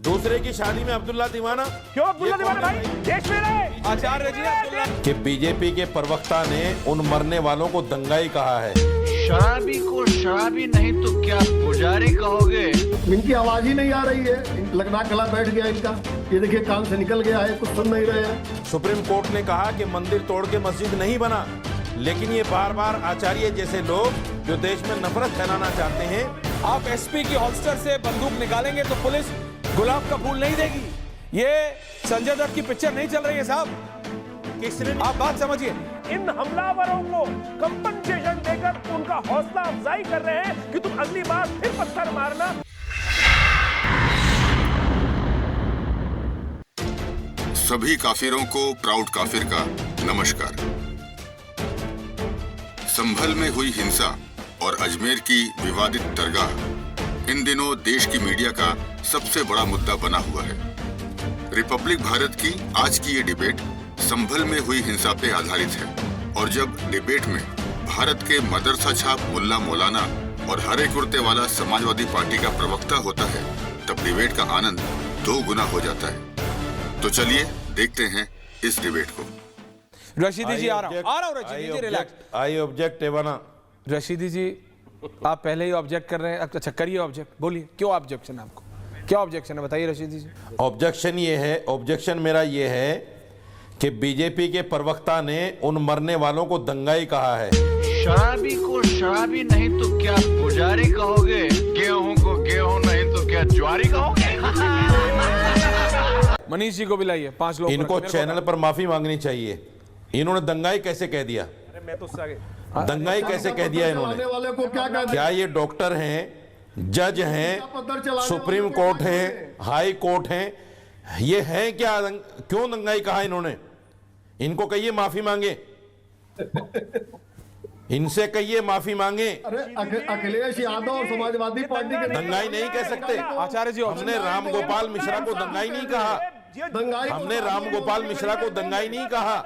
दूसरे की शादी में अब्दुल्ला दीवाना। क्यों अब्दुल्ला दीवाना भाई? देश में रहे आचार्य जी अब्दुल्ला कि बीजेपी के प्रवक्ता ने उन मरने वालों को दंगाई कहा है। शराबी को शराबी नहीं तो क्या पुजारी कहोगे? इनकी आवाज ही नहीं आ रही है, लगना गला बैठ गया इनका। ये देखिए कान से निकल गया है, कुछ सुन नहीं रहे हैं। सुप्रीम कोर्ट ने कहा कि मंदिर तोड़ के मस्जिद नहीं बना, लेकिन ये बार बार आचार्य जैसे लोग जो देश में नफरत फैलाना चाहते हैं। आप एसपी की हॉल्स्टर से बंदूक निकालेंगे तो पुलिस गुलाब का फूल नहीं देगी। ये संजय दत्त की पिक्चर नहीं चल रही है साहब, किसने आप बात समझिए। इन हमलावरों को कंपनसेशन देकर उनका हौसला अफजाई कर रहे हैं कि तुम अगली बार फिर पत्थर मारना। सभी काफिरों को प्राउड काफिर का नमस्कार। संभल में हुई हिंसा और अजमेर की विवादित दरगाह इन दिनों देश की मीडिया का सबसे बड़ा मुद्दा बना हुआ है। रिपब्लिक भारत की आज की ये डिबेट संभल में हुई हिंसा पे आधारित है, और जब डिबेट में भारत के मदरसा छाप मुल्ला मौलाना और हरे कुर्ते वाला समाजवादी पार्टी का प्रवक्ता होता है, तब डिबेट का आनंद 2 गुना हो जाता है। तो चलिए देखते हैं इस डिबेट को। रशीदी जी आ रहा हूँ Rashidi ji, relax. I object एवाना। रशीदी जी आप पहले ही ऑब्जेक्ट कर रहे हैं, अच्छा करिए ऑब्जेक्ट, बोलिए क्यों ऑब्जेक्शन है आपको, क्या ऑब्जेक्शन है बताइए रशीदी जी। ऑब्जेक्शन मेरा ये है कि बीजेपी के प्रवक्ता ने उन मरने वालों को दंगाई कहा है। शराबी को शराबी नहीं तो क्या पुजारी कहोगे? गेहूं को गेहूं नहीं तो क्या ज्वारी कहोगे? मनीष जी को भी लाइए, 5 लोग इनको चैनल पर माफी मांगनी चाहिए। इन्होंने दंगाई कैसे कह दिया? मैं तो उससे आगे दंगाई कैसे कह दिया इन्होंने? वाले को क्या कहते क्या ये डॉक्टर हैं, जज हैं, सुप्रीम कोर्ट है, हाई कोर्ट है, ये है क्या? क्यों दंगाई कहा इन्होंने? इनको कहिए माफी मांगे, इनसे कहिए माफी मांगे। अरे अखिलेश यादव और समाजवादी पार्टी के दंगाई नहीं कह सकते। आचार्य जी हमने राम गोपाल मिश्रा को दंगाई नहीं कहा। हमने राम गोपाल मिश्रा को दंगाई नहीं कहा।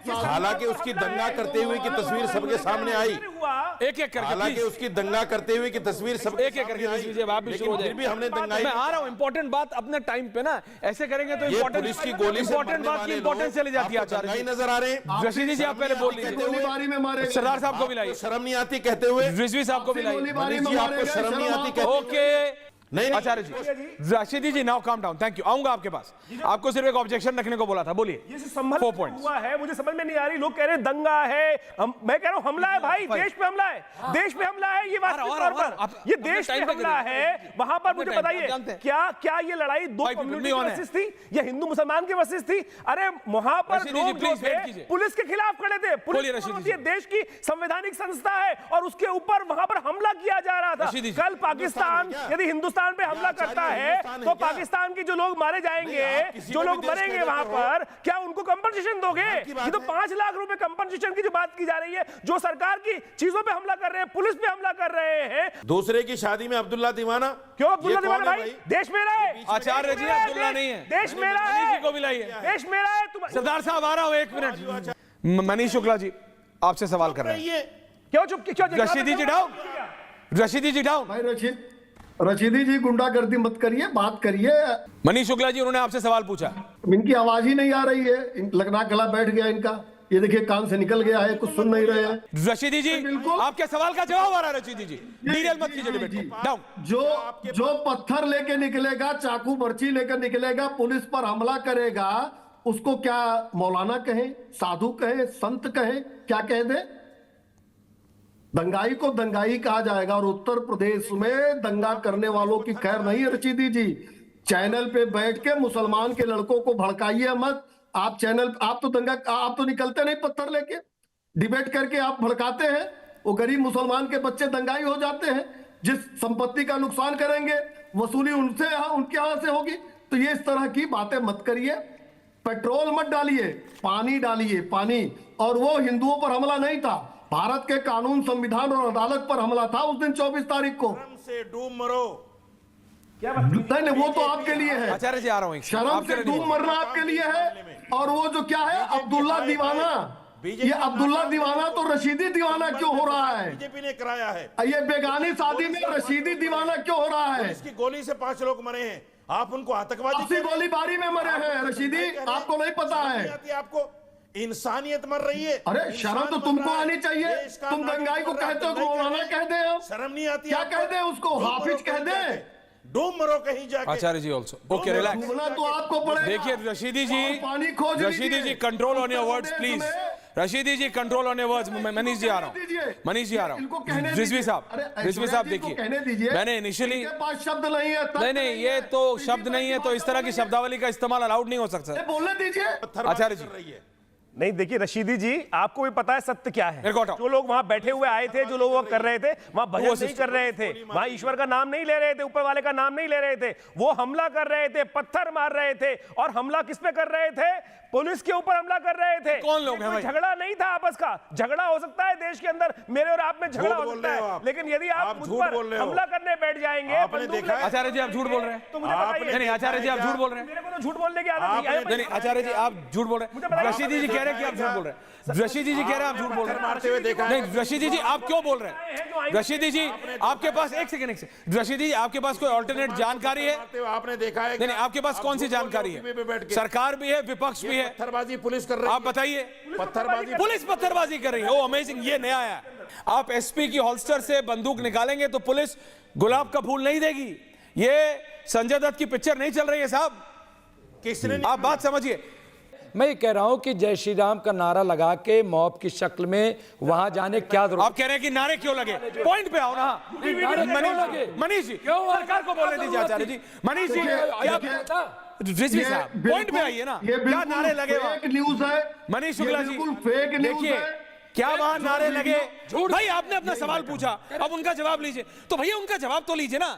हालांकि उसकी दंगा करते हुए की तस्वीर सबके सामने आई। एक एक करके, हालांकि उसकी दंगा करते हुए की तस्वीर सब एक एक करके आप भी शुरू हो जाए। फिर भी हमने दंगाई। मैं आ रहा हूं, इंपॉर्टेंट बात अपने टाइम पे ना, ऐसे करेंगे तो पुलिस की गोली से इंपॉर्टेंट बात की इंपॉर्टेंस चली जाती है। आचार्य दंगाई नजर आ रहे हैं। रशीदी जी आप पहले बोल लीजिए। गोलीबारी में मारे सरदार साहब को भी लाइए, शर्म नहीं आती कहते हुए? रिजवी साहब को भी लाइए। गोलीबारी में आपको शर्म नहीं आती कहते हुए? ओके नहीं Acharya ji, Rashidi ji now calm down, thank you. आऊंगा आपके पास, आपको सिर्फ एक ऑब्जेक्शन रखने को बोला था, बोलिए। ये संभल 4 पॉइंट्स हुआ है, मुझे समझ में नहीं आ रही। लोग कह रहे हैं दंगा है, मैं कह रहा हूं हमला है भाई, देश पे हमला है, देश पे हमला है। ये वास्तविक तौर पर ये देश पे हमला है। वहां पर मुझे बताइए क्या ये लड़ाई 2 कम्युनिटी की वर्सेस थी या हिंदू मुसलमान की वर्सेस थी? अरे वहां पर लोग जो थे पुलिस के खिलाफ खड़े थे। पुलिस ये देश की संवैधानिक संस्था है और उसके ऊपर वहां पर हमला किया जा रहा था। कल पाकिस्तान यदि हिंदुस्तान पे हमला करता है तो पाकिस्तान के जो लोग मारे जाएंगे, जो लोग मरेंगे वहां पर, क्या उनको कंपनसेशन दोगे? ये तो 5 लाख रुपए कंपनसेशन की जो बात की जा रही है, जो सरकार की चीजों पे हमला कर रहे हैं, पुलिस पे हमला कर रहे हैं। दूसरे की शादी में अब्दुल्ला दीवाना। क्यों अब्दुल्ला दीवाना भाई? देश मेरा है। आचार्य जी अब्दुल्ला नहीं है, देश मेरा है। मनीष जी को भी लाइए। देश मेरा है। तुम सरदार साहब आ रहा हूं, 1 मिनट। मनीष शुक्ला जी आपसे सवाल कर रहे हैं। क्यों चुप? क्यों? रशीदी जी डाउन, रशीदी जी डाउन। भाई रशीदी जी गुंडागर्दी मत करिए, बात करिए। मनीष शुक्ला जी उन्होंने आपसे सवाल पूछा। इनकी आवाज ही नहीं आ रही है, लगना गला बैठ गया इनका। ये देखिए कान से निकल गया है, कुछ सुन नहीं रहे हैं। रशीदी जी आपके सवाल का जवाब आ रहा है। रशीदी जी डीरेल मत कीजिए डिबेट को। डाउन। जो पत्थर लेके निकलेगा, चाकू बर्ची लेकर निकलेगा, पुलिस पर हमला करेगा, उसको क्या मौलाना कहें, साधु कहें, संत कहें, क्या कह दे? दंगाई को दंगाई कहा जाएगा। और उत्तर प्रदेश में दंगा करने वालों की खैर नहीं है। रशीदी जी चैनल पे बैठ के मुसलमान के लड़कों को भड़काइए मत। आप तो निकलते नहीं पत्थर लेके, डिबेट करके आप भड़काते हैं। वो गरीब मुसलमान के बच्चे दंगाई हो जाते हैं। जिस संपत्ति का नुकसान करेंगे वसूली उनके यहां से होगी। तो ये इस तरह की बातें मत करिए। पेट्रोल मत डालिए, पानी डालिए, पानी। और वो हिंदुओं पर हमला नहीं था, भारत के कानून, संविधान और अदालत पर हमला था उस दिन 24 तारीख को। से डूब मरो। क्या बात? नहीं, वो तो आपके लिए है। आचार्य जी आ रहा हूं। शर्म से डूब मरना आपके लिए है। और वो जो क्या है अब्दुल्ला दीवाना, ये अब्दुल्ला दीवाना तो रशीदी दीवाना क्यों हो रहा है? बीजेपी ने कराया है। ये बेगानी शादी में रशीदी दीवाना क्यों हो रहा है? इसकी गोली से 5 लोग मरे हैं, आप उनको आतंकवादी आपसी गोलीबारी में मरे हैं रशीदी, आपको नहीं पता है? आपको इंसानियत मर रही है। अरे शर्म तो तुमको आनी चाहिए। तुम दंगाई को कहते हो, मौलाना कह दे, शर्म नहीं आती? क्या कह दे उसको? हाफिज कह दे, डूब मरो कहीं जाके। Acharya ji also okay, relax. डूबना तो आपको पड़ेगा। देखिए रशीदी जी, पानी खोज Rashidi ji control on your words please. Rashidi ji control on your words. Manish ji आ रहा हूँ, मनीष जी आ रहा हूँ। रिजवी साहब देखिए, मैंने इनिशियली शब्द नहीं है। नहीं ये तो शब्द नहीं है, तो इस तरह की शब्दावली का इस्तेमाल अलाउड नहीं हो सकता। बोलने दीजिए आचार्य जी। नहीं देखिए रशीदी जी, आपको भी पता है सत्य क्या है। मेरे को हटाओ। जो लोग वहां बैठे हुए आए थे, जो लोग वो कर रहे थे, वहां भजन नहीं कर रहे थे, वहां ईश्वर का नाम नहीं ले रहे थे, ऊपर वाले का नाम नहीं ले रहे थे, वो हमला कर रहे थे, पत्थर मार रहे थे। और हमला किस पे कर रहे थे? पुलिस के ऊपर हमला कर रहे थे। कौन लोग हैं भाई? झगड़ा नहीं था आपस का। झगड़ा हो सकता है देश के अंदर, मेरे और आप में झगड़ा हो सकता है, लेकिन यदि आप मुझ पर हमला करने बैठ जाएंगे, आचार्य जी आप झूठ बोल रहे हैं। तो मुझे बताइए। नहीं आचार्य जी आप झूठ बोल रहे हैं। मेरे को तो झूठ बोलने की आदत नहीं है। नहीं आचार्य जी आप झूठ बोल रहे हैं। रशीदी जी कह रहे हैं कि आप झूठ बोल रहे हैं। रशीदी जी कह रहे हैं आप झूठ बोल रहे हैं। मारते हुए देखा। नहीं रशीदी जी आप क्यों बोल रहे हैं? रशीदी जी आपके पास एक सेकंड रशीदी जी आपके पास कोई ऑल्टरनेट जानकारी है? आपने देखा है? नहीं आपके पास कौन सी जानकारी है? सरकार भी है, विपक्ष भी है, पत्थरबाजी पुलिस कर रही है। आप बताइए। पत्थरबाजी पुलिस पत्थरबाजी कर रही है। ओ अमेजिंग, ये नया है। आप एसपी की होल्स्टर से बंदूक निकालेंगे तो पुलिस गुलाब का फूल नहीं देगी। ये संजय दत्त की पिक्चर नहीं चल रही है साहब। किसने? आप बात समझिए। मैं कह रहा हूं कि जय श्री राम का नारा लगा के मॉब की शक्ल में वहां जाने क्या जरूरत? आप कह रहे हैं कि नारे क्यों लगे? पॉइंट पे आओ ना। मनीष जी सरकार को बोलने दीजिए। आचार्य जी, मनीष जी रिजवी साहब पॉइंट पे आइए ना। क्या नारे लगे? फेक न्यूज है मनीष शुक्ला जी, बिल्कुल फेक न्यूज देखिए है। क्या वहां नारे लगे? भाई आपने अपना सवाल पूछा, अब उनका जवाब लीजिए। तो भैया उनका जवाब तो लीजिए ना,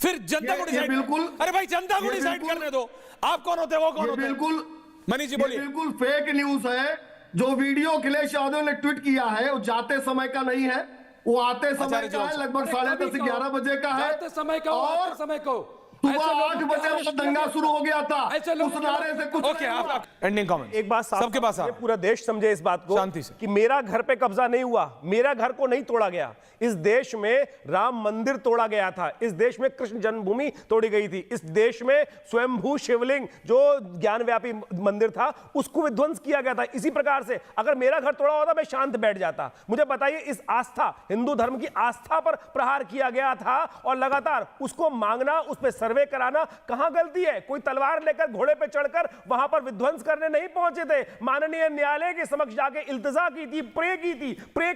फिर जनता को डिसाइड। बिल्कुल। अरे भाई जनता को डिसाइड करने दो। आप कौन होते, वो कौन होते? बिल्कुल मनीष जी बोलिए। बिल्कुल फेक न्यूज है। जो वीडियो अखिलेश यादव ने ट्वीट किया है वो जाते समय का नहीं है, वो आते समय का है। लगभग 10:30 11 बजे का है। जाते समय का और समय को सुबह 8 बजे दंगा शुरू हो गया था। उस नारे से कुछ ओके, आप एंडिंग कमेंट। एक बात सबके पास ये पूरा देश समझे इस बात को शांति से कि मेरा घर पे कब्जा नहीं हुआ, मेरा घर को नहीं तोड़ा गया। इस देश में राम मंदिर तोड़ा गया था, इस देश में कृष्ण जन्मभूमि तोड़ी गई थी, इस देश में स्वयंभू शिवलिंग जो ज्ञानव्यापी मंदिर था उसको विध्वंस किया गया था। इसी प्रकार से अगर मेरा घर तोड़ा होता मैं शांत बैठ जाता। मुझे बताइए, इस आस्था, हिंदू धर्म की आस्था पर प्रहार किया गया था और लगातार उसको मांगना, उस पर सर्वे कराना कहां गलती है? कोई तलवार लेकर घोड़े पे चढ़कर वहां पर विध्वंस करने नहीं पहुंचे थे। माननीय न्यायालय के समक्ष जाके इल्तिजा की थी, प्रे की थी। प्रे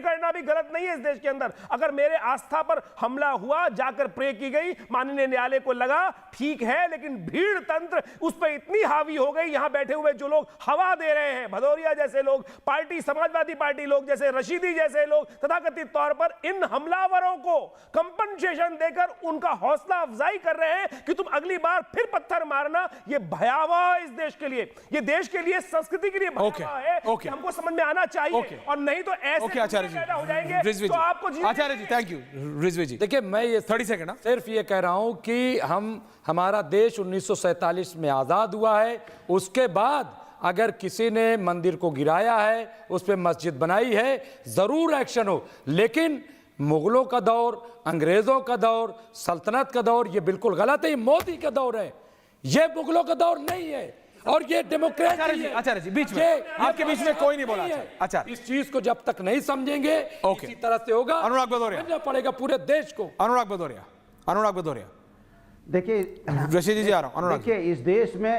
करना भी गलत नहीं है इस देश के अंदर। अगर मेरे आस्था पर हमला हुआ, जाकर प्रे की गई, माननीय न्यायालय को लगा ठीक है, लेकिन भीड़ तंत्र उस पर इतनी हावी हो गई। यहां बैठे हुए जो लोग हवा दे रहे हैं, भदौरिया जैसे लोग, पार्टी समाजवादी पार्टी लोग जैसे रशीदी जैसे लोग, तथाकथित तौर पर इन हमलावरों को कंपनसेशन देकर उनका हौसला अफजाई कर रहे हैं कि तुम अगली बार फिर पत्थर मारना। ये भयावह इस देश के लिए, ये देश के लिए, संस्कृति के लिए भयावह है। हमको समझ में आना चाहिए और नहीं तो ऐसे आचार्य जी पैदा हो जाएंगे तो आपको आचार्य जी थैंक यू। रिजवी जी देखिए, मैं ये 30 सेकंड सिर्फ ये कह रहा हूं कि हमारा देश 1947 में आजाद हुआ है। उसके बाद अगर किसी ने मंदिर को गिराया है, उस पर मस्जिद बनाई है, जरूर एक्शन हो। लेकिन मुगलों का दौर, अंग्रेजों का दौर, सल्तनत का दौर, ये बिल्कुल गलत है। ये मोदी का दौर है, ये मुगलों का दौर नहीं है और ये डेमोक्रेसी है। आचार्य जी बीच में, आपके बीच में कोई नहीं बोला। अच्छा, इस चीज को जब तक नहीं समझेंगे इसी तरह से होगा। अनुराग भदौरिया, समझना पड़ेगा पूरे देश को। अनुराग भदौरिया देखिए रशीदी जी आ रहा हूं। अनुराग देखिए,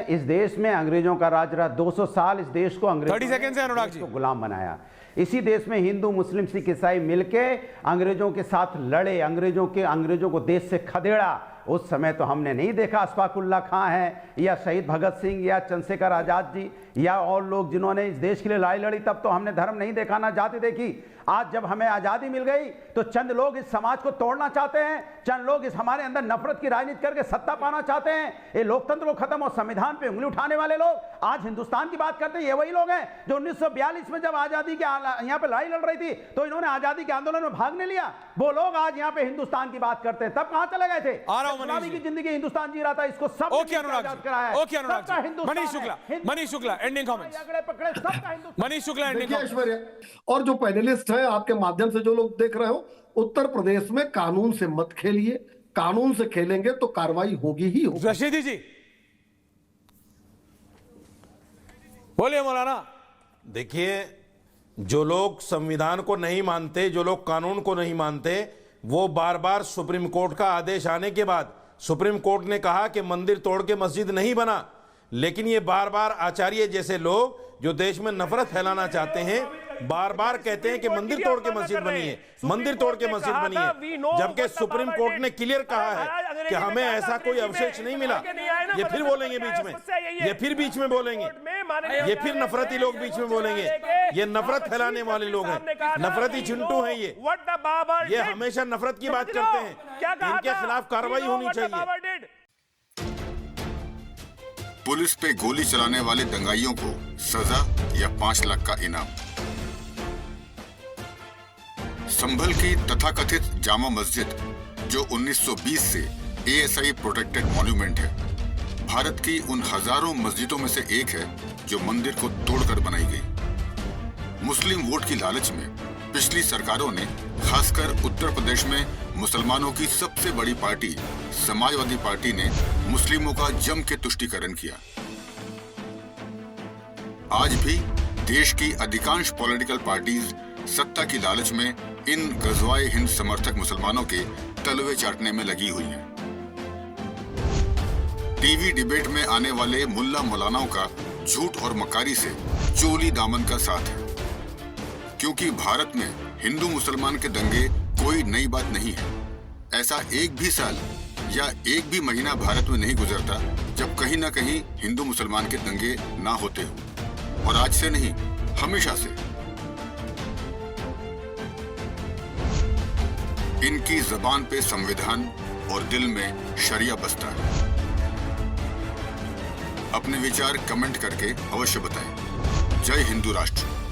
इस देश में अंग्रेजों का राज रहा। 200 साल इस देश को 30 सेकंड से अनुराग जी को गुलाम बनाया। इसी देश में हिंदू, मुस्लिम, सिख, ईसाई मिलके अंग्रेजों के साथ लड़े, अंग्रेजों को देश से खदेड़ा। उस समय तो हमने नहीं देखा अशफाकुल्ला खां है या शहीद भगत सिंह या चंद्रशेखर आजाद जी या और लोग जिन्होंने इस देश के लिए लड़ाई लड़ी, तब तो हमने धर्म नहीं देखा, ना जाति देखी। आज जब हमें आज़ादी मिल गई तो चंद लोग इस समाज को तोड़ना चाहते हैं, चंद लोग इस हमारे अंदर नफरत की राजनीति करके सत्ता पाना चाहते हैं। ये लोकतंत्र को खत्म और संविधान पे उंगली उठाने वाले लोग आज हिंदुस्तान की बात करते हैं। ये वही लोग हैं जो 1942 में जब आज़ादी के यहाँ पे लड़ाई लड़ रही थी तो इन्होंने आज़ादी के आंदोलन में भाग नहीं लिया। वो लोग आज यहाँ पे हिंदुस्तान की बात करते हैं, तब कहाँ चले गए थे? मनीष की जिंदगी हिंदुस्तान जी रहा था, इसको सब okay Anurag ji, okay Anurag ji, Manish Shukla ending comments, पकड़े सबका हिंदुस्तान। मनीष शुक्ला एंडिंग देखिए कमेंट्स। ऐश्वर्या और जो पैनलिस्ट हैं आपके माध्यम से जो लोग देख रहे हो, उत्तर प्रदेश में कानून से मत खेलिए, कानून से खेलेंगे तो कार्रवाई होगी ही होगी। रशीदी जी बोलिए मौलाना। देखिए, जो लोग संविधान को नहीं मानते, जो लोग कानून को नहीं मानते, वो बार बार सुप्रीम कोर्ट का आदेश आने के बाद, सुप्रीम कोर्ट ने कहा कि मंदिर तोड़ के मस्जिद नहीं बना, लेकिन ये बार बार आचार्य जैसे लोग जो देश में नफरत फैलाना चाहते हैं, बार बार कहते हैं कि मंदिर तोड़ के मस्जिद बनी है, मंदिर तोड़ के मस्जिद बनी है, जबकि सुप्रीम कोर्ट ने क्लियर कहा है कि हमें ऐसा कोई अवशेष नहीं मिला। ये फिर बोलेंगे बीच में, ये फिर बीच में बोलेंगे, ये फिर नफरती लोग बीच में बोलेंगे। ये नफरत फैलाने वाले लोग हैं, नफरती चिंटू हैं ये हमेशा नफरत की बात करते हैं। इनके खिलाफ कार्रवाई होनी चाहिए। पुलिस पे गोली चलाने वाले दंगाइयों को सजा या 5 लाख का इनाम। संभल की तथाकथित जामा मस्जिद, जो 1920 से ASI प्रोटेक्टेड मॉन्यूमेंट है, भारत की उन हजारों मस्जिदों में से एक है जो मंदिर को तोड़कर बनाई गई। मुस्लिम वोट की लालच में पिछली सरकारों ने, खासकर उत्तर प्रदेश में मुसलमानों की सबसे बड़ी पार्टी समाजवादी पार्टी ने मुस्लिमों का जम के तुष्टीकरण किया। आज भी देश की अधिकांश पॉलिटिकल पार्टीज सत्ता की लालच में इन गजवाए हिंद समर्थक मुसलमानों के तलवे चाटने में लगी हुई हैं। टीवी डिबेट में आने वाले मुल्ला मौलानाओं का झूठ और मकारी से चोली दामन का साथ है, क्योंकि भारत में हिंदू मुसलमान के दंगे कोई नई बात नहीं है। ऐसा एक भी साल या एक भी महीना भारत में नहीं गुजरता जब कहीं ना कहीं हिंदू मुसलमान के दंगे ना होते हो, और आज से नहीं, हमेशा से। इनकी जबान पे संविधान और दिल में शरिया बसता है। अपने विचार कमेंट करके अवश्य बताएं। जय हिंदू राष्ट्र।